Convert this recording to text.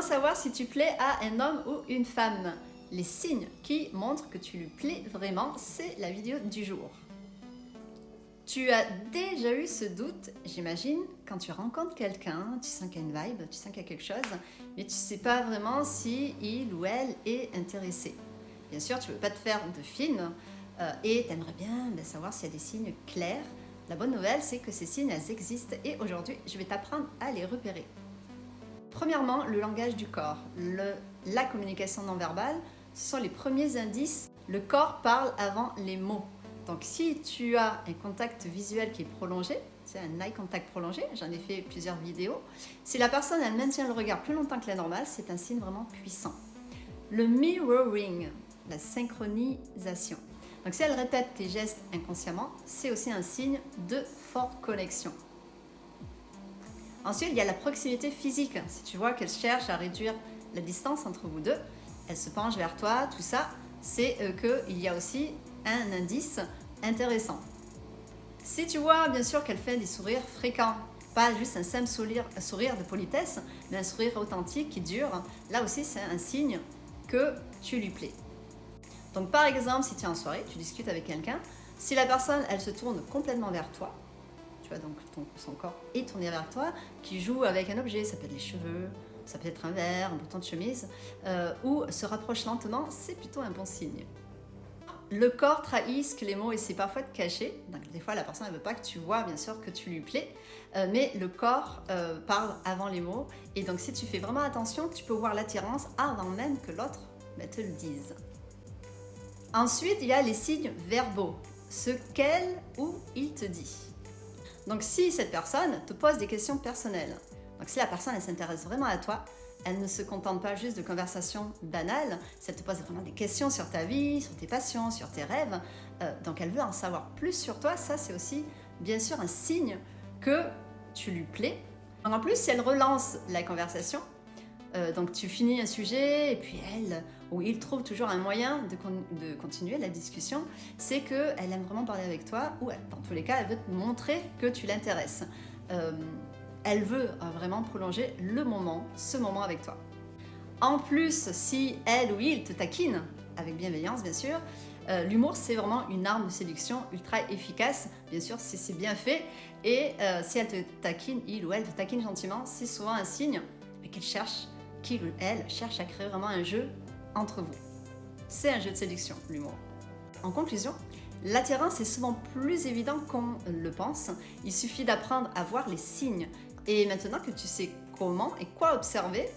savoir si tu plais à un homme ou une femme? Les signes qui montrent que tu lui plais vraiment, c'est la vidéo du jour. Tu as déjà eu ce doute, j'imagine, quand tu rencontres quelqu'un, tu sens qu'il y a une vibe, tu sens qu'il y a quelque chose, mais tu ne sais pas vraiment si il ou elle est intéressé. Bien sûr, tu ne veux pas te faire de film et tu aimerais bien savoir s'il y a des signes clairs. La bonne nouvelle, c'est que ces signes, elles existent et aujourd'hui, je vais t'apprendre à les repérer. Premièrement, le langage du corps, la communication non verbale, ce sont les premiers indices. Le corps parle avant les mots. Donc si tu as un contact visuel qui est prolongé, c'est un eye contact prolongé, j'en ai fait plusieurs vidéos, si la personne elle maintient le regard plus longtemps que la normale, c'est un signe vraiment puissant. Le mirroring, la synchronisation. Donc si elle répète tes gestes inconsciemment, c'est aussi un signe de forte connexion. Ensuite, il y a la proximité physique. Si tu vois qu'elle cherche à réduire la distance entre vous deux, elle se penche vers toi, tout ça, c'est qu'il y a aussi un indice intéressant. Si tu vois bien sûr qu'elle fait des sourires fréquents, pas juste un simple sourire de politesse, mais un sourire authentique qui dure, là aussi c'est un signe que tu lui plais. Donc par exemple, si tu es en soirée, tu discutes avec quelqu'un, si la personne elle se tourne complètement vers toi, tu vois donc son corps est tourné vers toi, qui joue avec un objet, ça peut être les cheveux, ça peut être un verre, un bouton de chemise, ou se rapproche lentement, c'est plutôt un bon signe. Le corps trahit ce que les mots essaient parfois de cacher. Donc, des fois, la personne ne veut pas que tu vois, bien sûr, que tu lui plais, mais le corps parle avant les mots. Et donc, si tu fais vraiment attention, tu peux voir l'attirance avant même que l'autre te le dise. Ensuite, il y a les signes verbaux, ce qu'elle ou il te dit. Donc, si cette personne te pose des questions personnelles, donc si la personne elle s'intéresse vraiment à toi, elle ne se contente pas juste de conversations banales, si elle te pose vraiment des questions sur ta vie, sur tes passions, sur tes rêves, donc elle veut en savoir plus sur toi, ça c'est aussi bien sûr un signe que tu lui plais. En plus, si elle relance la conversation, donc tu finis un sujet et puis elle ou il trouve toujours un moyen de continuer la discussion, c'est qu'elle aime vraiment parler avec toi ou dans tous les cas, elle veut te montrer que tu l'intéresses. Elle veut vraiment prolonger ce moment avec toi. En plus, si elle ou il te taquine, avec bienveillance bien sûr, l'humour c'est vraiment une arme de séduction ultra efficace, bien sûr si c'est bien fait, et si elle te taquine, il ou elle te taquine gentiment, c'est souvent un signe qu'il ou elle cherche à créer vraiment un jeu entre vous. C'est un jeu de séduction, l'humour. En conclusion, l'attirance est souvent plus évident qu'on le pense. Il suffit d'apprendre à voir les signes. Et maintenant que tu sais comment et quoi observer,